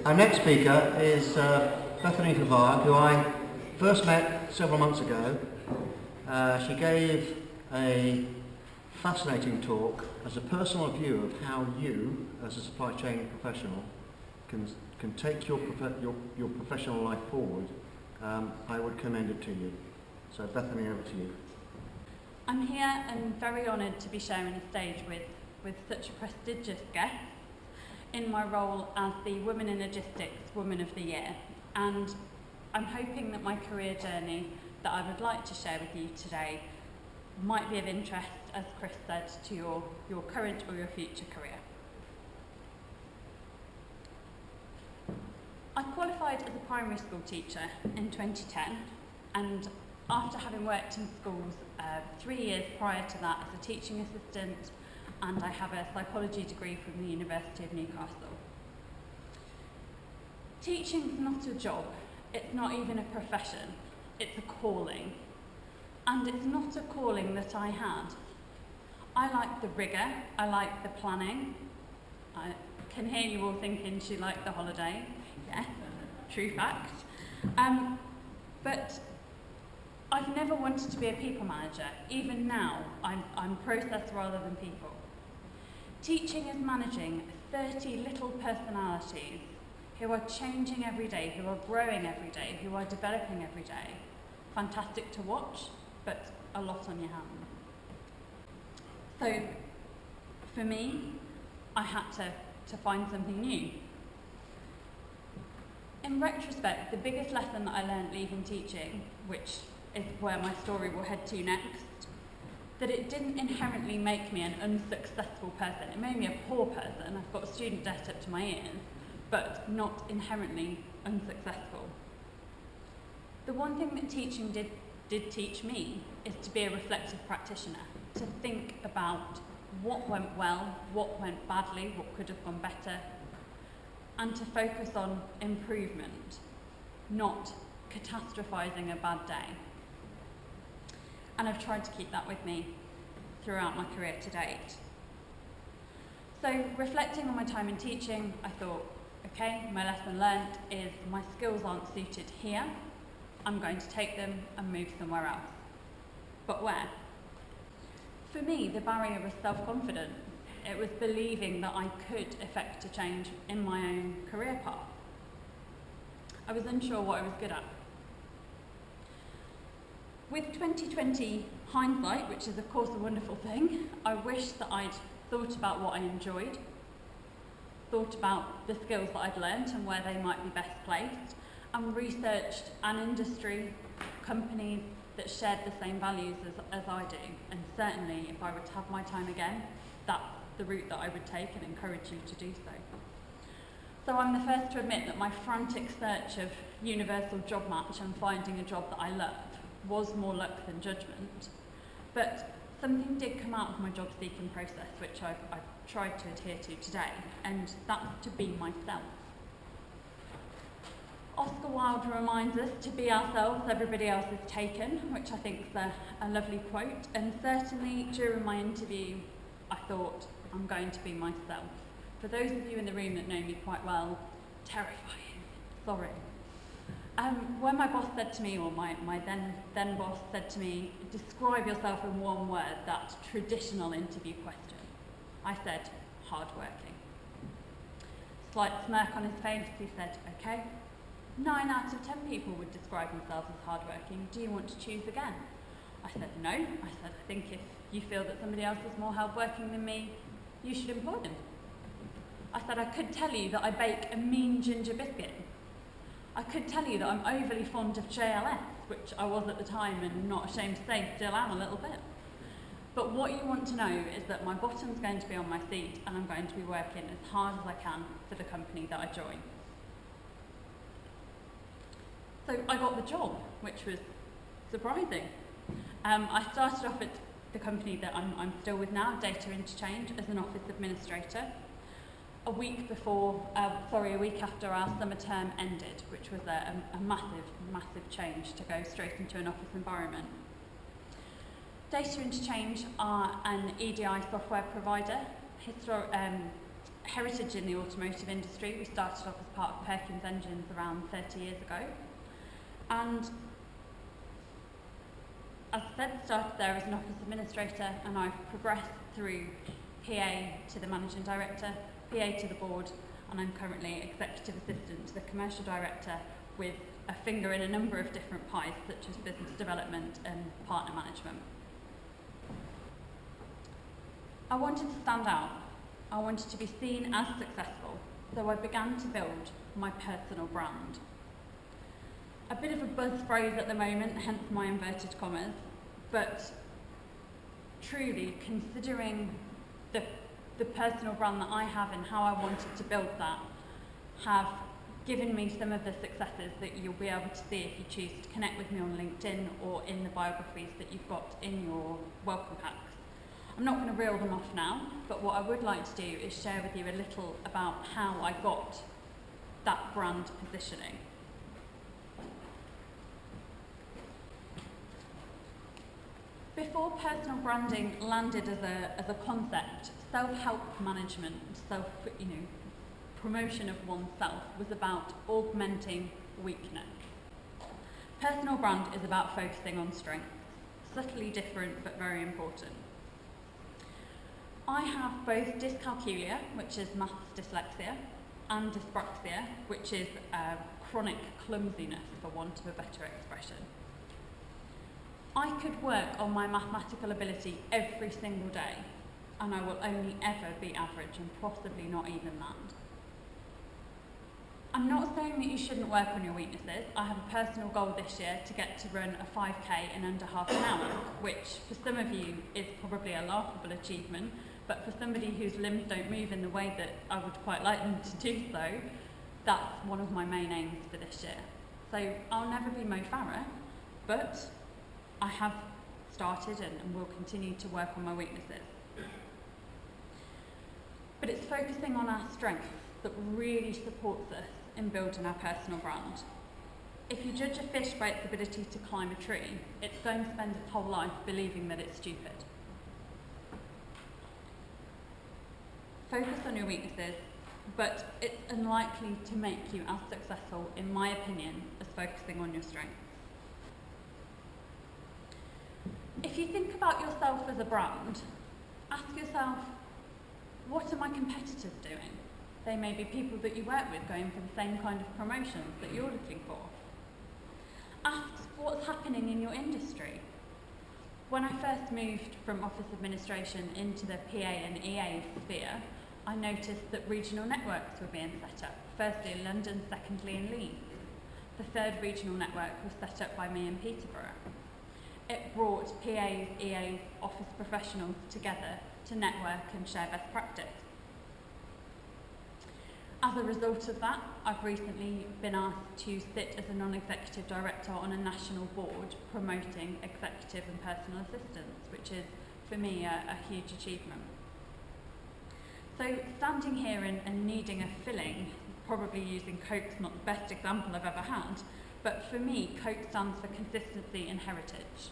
Our next speaker is Bethany Fovargue, who I first met several months ago. She gave a fascinating talk as a personal view of how you, as a supply chain professional, can take your professional life forward. I would commend it to you. So Bethany, over to you. I'm here and very honoured to be sharing a stage with such a prestigious guest in my role as the Women in Logistics Woman of the Year, and I'm hoping that my career journey that I would like to share with you today might be of interest, as Chris said, to your current or your future career. I qualified as a primary school teacher in 2010, and after having worked in schools 3 years prior to that as a teaching assistant, and I have a psychology degree from the University of Newcastle. Teaching's not a job, it's not even a profession, it's a calling. And it's not a calling that I had. I like the rigour, I like the planning. I can hear you all thinking she liked the holiday. Yeah, true fact. But I've never wanted to be a people manager. Even now, I'm process rather than people. Teaching is managing 30 little personalities who are changing every day, who are growing every day, who are developing every day. Fantastic to watch, but a lot on your hands. So, for me, I had to find something new. In retrospect, the biggest lesson that I learned leaving teaching, which is where my story will head to next, that it didn't inherently make me an unsuccessful person. It made me a poor person. I've got a student debt up to my ears, but not inherently unsuccessful. The one thing that teaching did teach me is to be a reflective practitioner, to think about what went well, what went badly, what could have gone better, and to focus on improvement, not catastrophizing a bad day. And I've tried to keep that with me throughout my career to date. So, reflecting on my time in teaching, I thought, okay, my lesson learned is my skills aren't suited here. I'm going to take them and move somewhere else. But where? For me, the barrier was self-confidence. It was believing that I could effect a change in my own career path. I was unsure what I was good at. With 2020 hindsight, which is of course a wonderful thing, I wish that I'd thought about what I enjoyed, thought about the skills that I'd learnt and where they might be best placed, and researched an industry, companies that shared the same values as I do. And certainly, if I were to have my time again, that's the route that I would take and encourage you to do so. So I'm the first to admit that my frantic search of universal job match and finding a job that I loved was more luck than judgment. But something did come out of my job seeking process, which I've tried to adhere to today, and that's to be myself. Oscar Wilde reminds us to be ourselves, everybody else is taken, which I think is a lovely quote, and certainly during my interview I thought, I'm going to be myself. For those of you in the room that know me quite well, terrifying, sorry. When my boss said to me, or my then boss said to me, describe yourself in one word, that traditional interview question, I said, hardworking. Slight smirk on his face, he said, okay, 9 out of 10 people would describe themselves as hardworking. Do you want to choose again? I said, no. I said, I think if you feel that somebody else is more hardworking than me, you should employ them. I said, I could tell you that I bake a mean ginger biscuit. I could tell you that I'm overly fond of JLS, which I was at the time and not ashamed to say still am a little bit. But what you want to know is that my bottom's going to be on my seat and I'm going to be working as hard as I can for the company that I join. So I got the job, which was surprising. I started off at the company that I'm still with now, Data Interchange, as an office administrator. A week after our summer term ended, which was a massive change to go straight into an office environment. Data Interchange are an EDI software provider. heritage in the automotive industry. We started off as part of Perkins Engines around 30 years ago. And as I said, started there as an office administrator, and I've progressed through PA to the managing director, PA to the board, and I'm currently executive assistant to the commercial director with a finger in a number of different pies, such as business development and partner management. I wanted to stand out. I wanted to be seen as successful, so I began to build my personal brand. A bit of a buzz phrase at the moment, hence my inverted commas, but truly considering the personal brand that I have and how I wanted to build that have given me some of the successes that you'll be able to see if you choose to connect with me on LinkedIn or in the biographies that you've got in your welcome packs. I'm not going to reel them off now, but what I would like to do is share with you a little about how I got that brand positioning. Before personal branding landed as a concept, self-help management, promotion of oneself was about augmenting weakness. Personal brand is about focusing on strengths, subtly different but very important. I have both dyscalculia, which is maths dyslexia, and dyspraxia, which is chronic clumsiness, for want of a better expression. I could work on my mathematical ability every single day, and I will only ever be average and possibly not even that. I'm not saying that you shouldn't work on your weaknesses. I have a personal goal this year to get to run a 5k in under half an hour, which for some of you is probably a laughable achievement, but for somebody whose limbs don't move in the way that I would quite like them to do so, that's one of my main aims for this year. So I'll never be Mo Farah, but I have started and will continue to work on my weaknesses. But it's focusing on our strengths that really supports us in building our personal brand. If you judge a fish by its ability to climb a tree, it's going to spend its whole life believing that it's stupid. Focus on your weaknesses, but it's unlikely to make you as successful, in my opinion, as focusing on your strengths. If you think about yourself as a brand, ask yourself, what are my competitors doing? They may be people that you work with going for the same kind of promotions that you're looking for. Ask what's happening in your industry. When I first moved from office administration into the PA and EA sphere, I noticed that regional networks were being set up, firstly in London, secondly in Leeds. The third regional network was set up by me in Peterborough. It brought PAs, EAs, office professionals together to network and share best practice. As a result of that, I've recently been asked to sit as a non-executive director on a national board promoting executive and personal assistance, which is, for me, a huge achievement. So standing here and needing a filling, probably using Coke's not the best example I've ever had, but for me, Coke stands for consistency and heritage.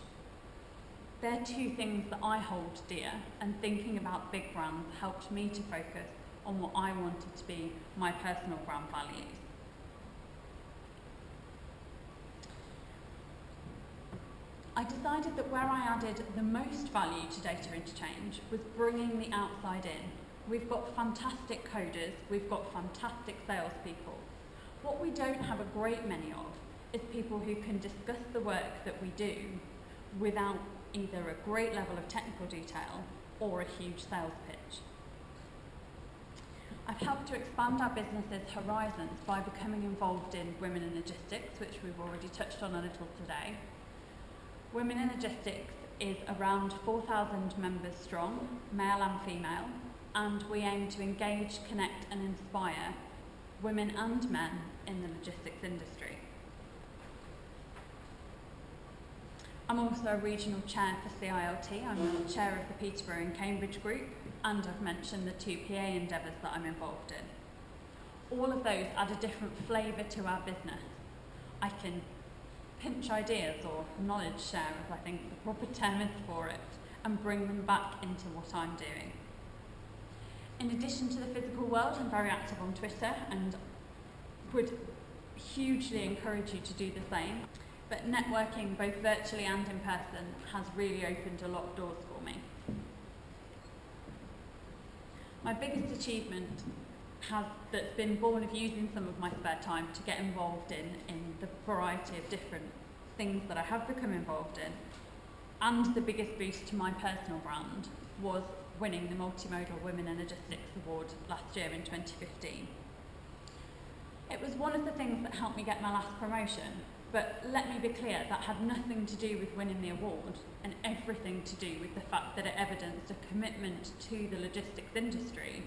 They're two things that I hold dear, and thinking about big brands helped me to focus on what I wanted to be my personal brand values. I decided that where I added the most value to data interchange was bringing the outside in. We've got fantastic coders, we've got fantastic salespeople. What we don't have a great many of is people who can discuss the work that we do without either a great level of technical detail or a huge sales pitch. I've helped to expand our business's horizons by becoming involved in Women in Logistics, which we've already touched on a little today. Women in Logistics is around 4,000 members strong, male and female, and we aim to engage, connect and inspire women and men in the logistics industry. I'm also a regional chair for CILT. I'm the chair of the Peterborough and Cambridge group, and I've mentioned the two PA endeavours that I'm involved in. All of those add a different flavour to our business. I can pinch ideas or knowledge share, as I think the proper term is for it, and bring them back into what I'm doing. In addition to the physical world, I'm very active on Twitter and would hugely encourage you to do the same. But networking, both virtually and in person, has really opened a lot of doors for me. My biggest achievement that's been born of using some of my spare time to get involved in the variety of different things that I have become involved in, and the biggest boost to my personal brand, was winning the Multimodal Women in Logistics Award last year in 2015. It was one of the things that helped me get my last promotion, but let me be clear, that had nothing to do with winning the award and everything to do with the fact that it evidenced a commitment to the logistics industry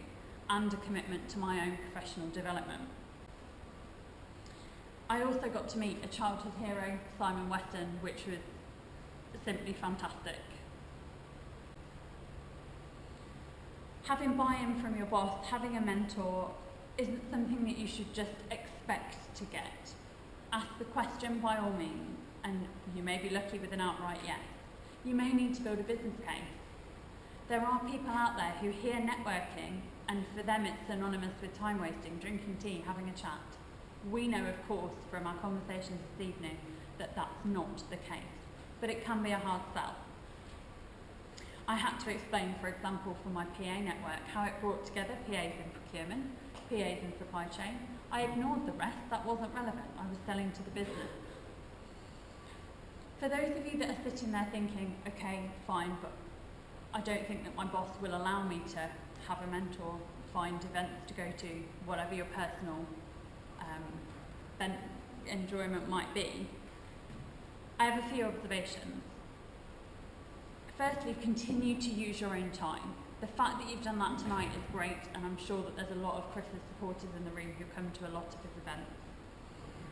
and a commitment to my own professional development. I also got to meet a childhood hero, Simon Weston, which was simply fantastic. Having buy-in from your boss, having a mentor, isn't something that you should just expect to get. Ask the question by all means, and you may be lucky with an outright yes. You may need to build a business case. There are people out there who hear networking, and for them it's synonymous with time wasting, drinking tea, having a chat. We know, of course, from our conversations this evening, that that's not the case, but it can be a hard sell. I had to explain, for example, for my PA network, how it brought together PAs in procurement, PAs in supply chain. I ignored the rest, that wasn't relevant. I was selling to the business. For those of you that are sitting there thinking, okay, fine, but I don't think that my boss will allow me to have a mentor, find events to go to, whatever your personal enjoyment might be, I have a few observations. Firstly, continue to use your own time. The fact that you've done that tonight is great, and I'm sure that there's a lot of Chris's supporters in the room who come to a lot of his events.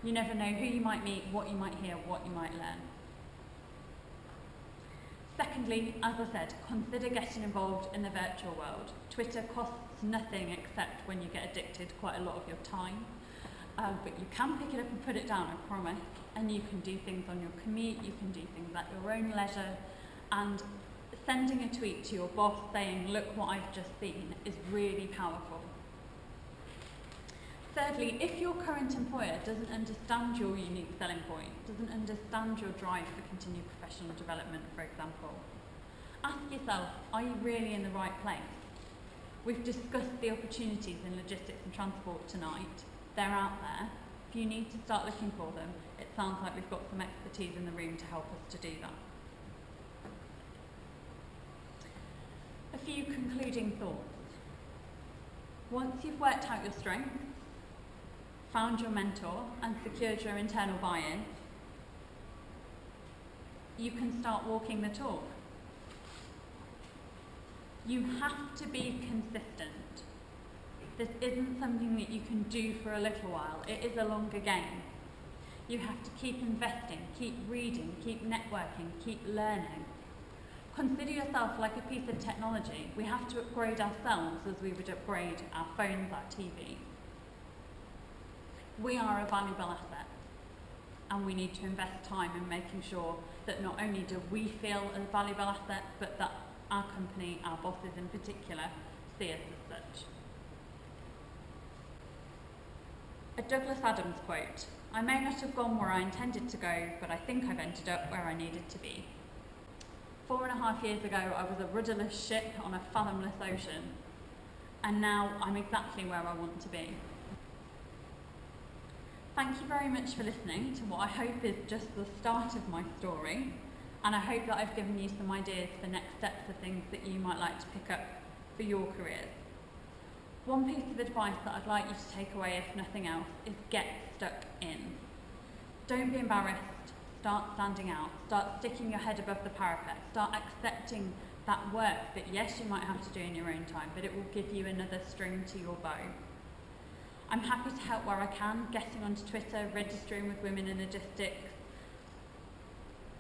You never know who you might meet, what you might hear, what you might learn. Secondly, as I said, consider getting involved in the virtual world. Twitter costs nothing except when you get addicted, quite a lot of your time. But you can pick it up and put it down, I promise. And you can do things on your commute, you can do things at your own leisure. And sending a tweet to your boss saying, look what I've just seen, is really powerful. Thirdly, if your current employer doesn't understand your unique selling point, doesn't understand your drive for continued professional development, for example, ask yourself, are you really in the right place? We've discussed the opportunities in logistics and transport tonight. They're out there. If you need to start looking for them, it sounds like we've got some expertise in the room to help us to do that. A few concluding thoughts. Once you've worked out your strengths, found your mentor, and secured your internal buy-in, you can start walking the talk. You have to be consistent. This isn't something that you can do for a little while. It is a longer game. You have to keep investing, keep reading, keep networking, keep learning. Consider yourself like a piece of technology. We have to upgrade ourselves as we would upgrade our phones, our TV. We are a valuable asset, and we need to invest time in making sure that not only do we feel a valuable asset, but that our company, our bosses in particular, see us as such. A Douglas Adams quote: I may not have gone where I intended to go, but I think I've ended up where I needed to be. 4.5 years ago, I was a rudderless ship on a fathomless ocean, and now I'm exactly where I want to be. Thank you very much for listening to what I hope is just the start of my story, and I hope that I've given you some ideas for next steps of things that you might like to pick up for your careers. One piece of advice that I'd like you to take away, if nothing else, is get stuck in. Don't be embarrassed. Start standing out. Start sticking your head above the parapet. Start accepting that work that, yes, you might have to do in your own time, but it will give you another string to your bow. I'm happy to help where I can, getting onto Twitter, registering with Women in Logistics.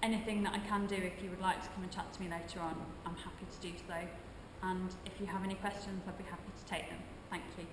Anything that I can do, if you would like to come and chat to me later on, I'm happy to do so. And if you have any questions, I'd be happy to take them. Thank you.